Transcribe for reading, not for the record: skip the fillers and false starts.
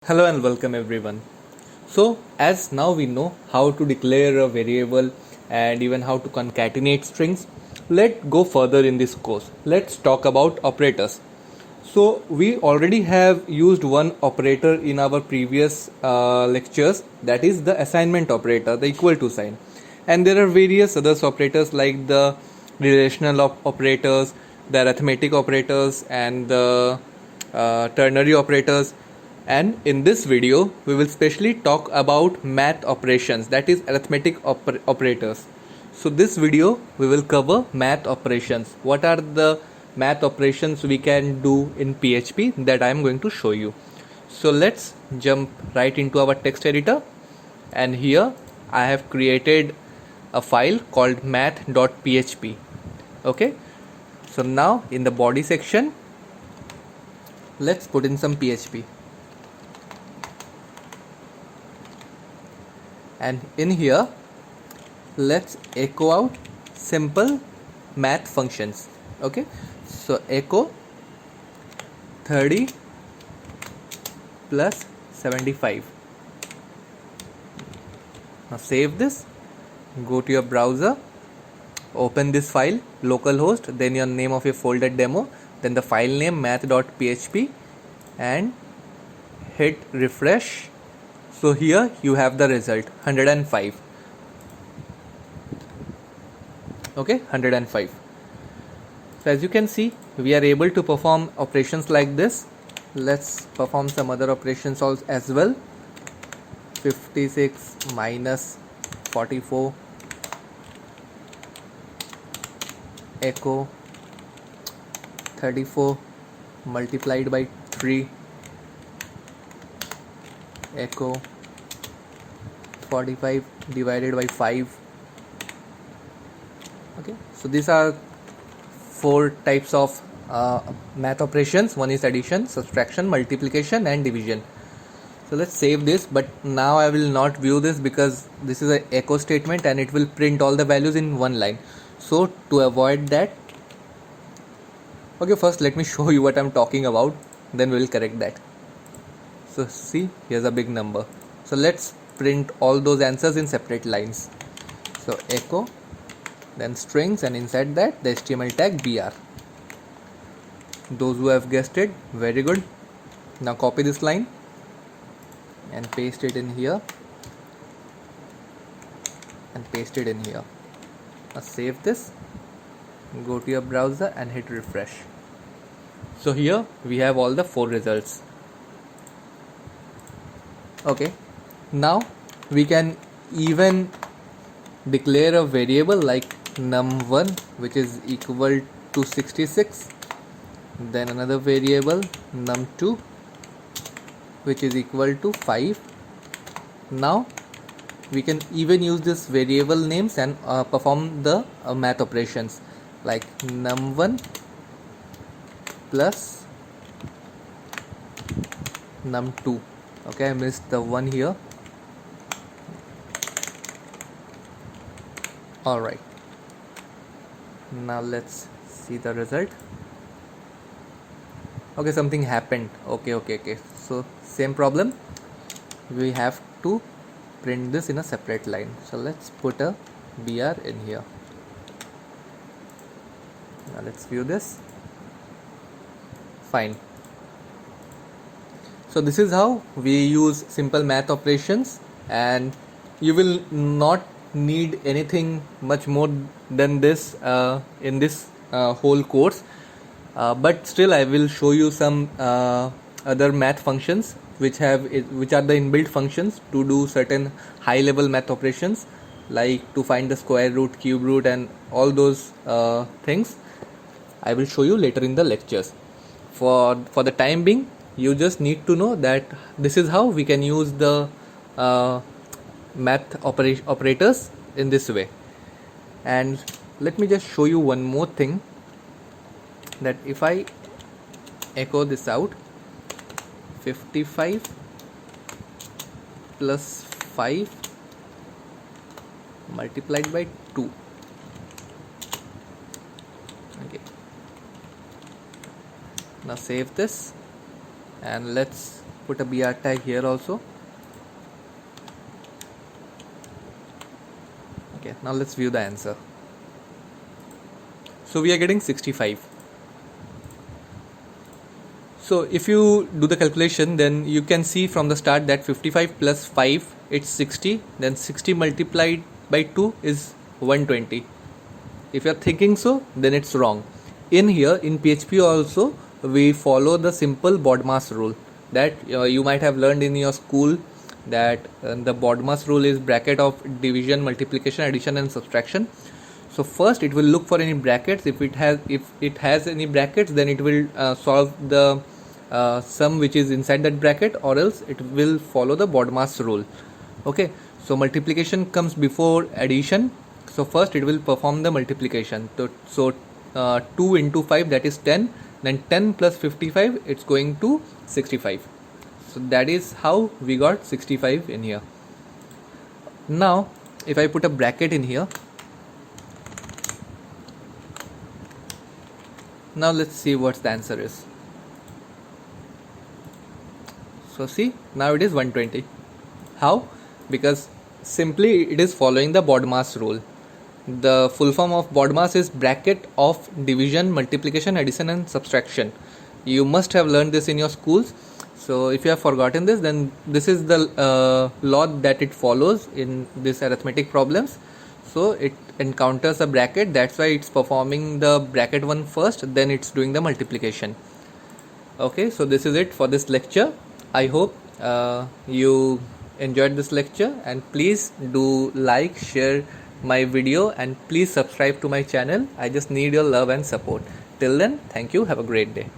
Hello and welcome everyone. So, as now we know how to declare a variable and even how to concatenate strings, let's go further in this course. Let's talk about operators. So, we already have used one operator in our previous lectures, that is the assignment operator, the equal to sign. And there are various other operators like the relational operators, the arithmetic operators, and the ternary operators. And in this video we will specially talk about math operations, that is arithmetic operators. So this video we will cover math operations. What are the math operations we can do in PHP that I am going to show you. So let's jump right into our text editor, and here I have created a file called math.php. Okay, so now in the body section let's put in some PHP. And in here let's echo out simple math functions. Okay, so echo 30 plus 75. Now save this, go to your browser, open this file, localhost, then your name of your folder demo, then the file name math.php, and hit refresh. So here you have the result 105. Okay, 105. So as you can see, we are able to perform operations like this. Let's perform some other operations also as well. 56 minus 44, echo 34 multiplied by 3, echo 45 divided by 5. Okay, so these are four types of math operations. One is addition, subtraction, multiplication, and division. So let's save this, but now I will not view this because this is an echo statement and it will print all the values in one line. So to avoid that, okay, first let me show you what I'm talking about, then we will correct that. So see, here's a big number. So let's print all those answers in separate lines. So echo, then strings, and inside that the HTML tag BR. Those who have guessed it, very good. Now copy this line and paste it in here and paste it in here. Now save this, go to your browser and hit refresh. So here we have all the four results. Okay, now we can even declare a variable like num1 which is equal to 66, then another variable num2 which is equal to 5. Now we can even use this variable names and perform the math operations like num1 plus num2. Okay, I missed the one here. Alright, now let's see the result. Okay, something happened. Okay, so same problem, we have to print this in a separate line. So let's put a BR in here. Now let's view this. Fine. So this is how we use simple math operations, and you will not need anything much more than this in this whole course. But still I will show you some other math functions which are the inbuilt functions to do certain high level math operations, like to find the square root, cube root, and all those things I will show you later in the lectures. For the time being, you just need to know that this is how we can use the math operators in this way. And let me just show you one more thing, that if I echo this out, 55 plus 5 multiplied by 2. Okay, now save this and let's put a BR tag here also. Okay, now let's view the answer. So we are getting 65. So if you do the calculation, then you can see from the start that 55 plus 5, it's 60. Then 60 multiplied by 2 is 120. If you are thinking so, then it's wrong. In here, in PHP also, we follow the simple BODMAS rule that you might have learned in your school, that the BODMAS rule is bracket of division, multiplication, addition and subtraction. So first it will look for any brackets. If it has any brackets, then it will solve the sum which is inside that bracket, or else it will follow the BODMAS rule. Okay, so multiplication comes before addition. So first it will perform the multiplication. So 2 into 5, that is 10. Then 10 plus 55, it's going to 65. So that is how we got 65 in here. Now if I put a bracket in here, now let's see what the answer is. So see, now it is 120. How? Because simply it is following the BODMAS rule. The full form of BODMAS is bracket of division, multiplication, addition and subtraction. You must have learned this in your schools. So if you have forgotten this, then this is the law that it follows in this arithmetic problems. So it encounters a bracket, that's why it's performing the bracket one first, then it's doing the multiplication. Okay, so this is it for this lecture. I hope you enjoyed this lecture, and please do like, share my video, and please subscribe to my channel. I just need your love and support. Till then, thank you. Have a great day.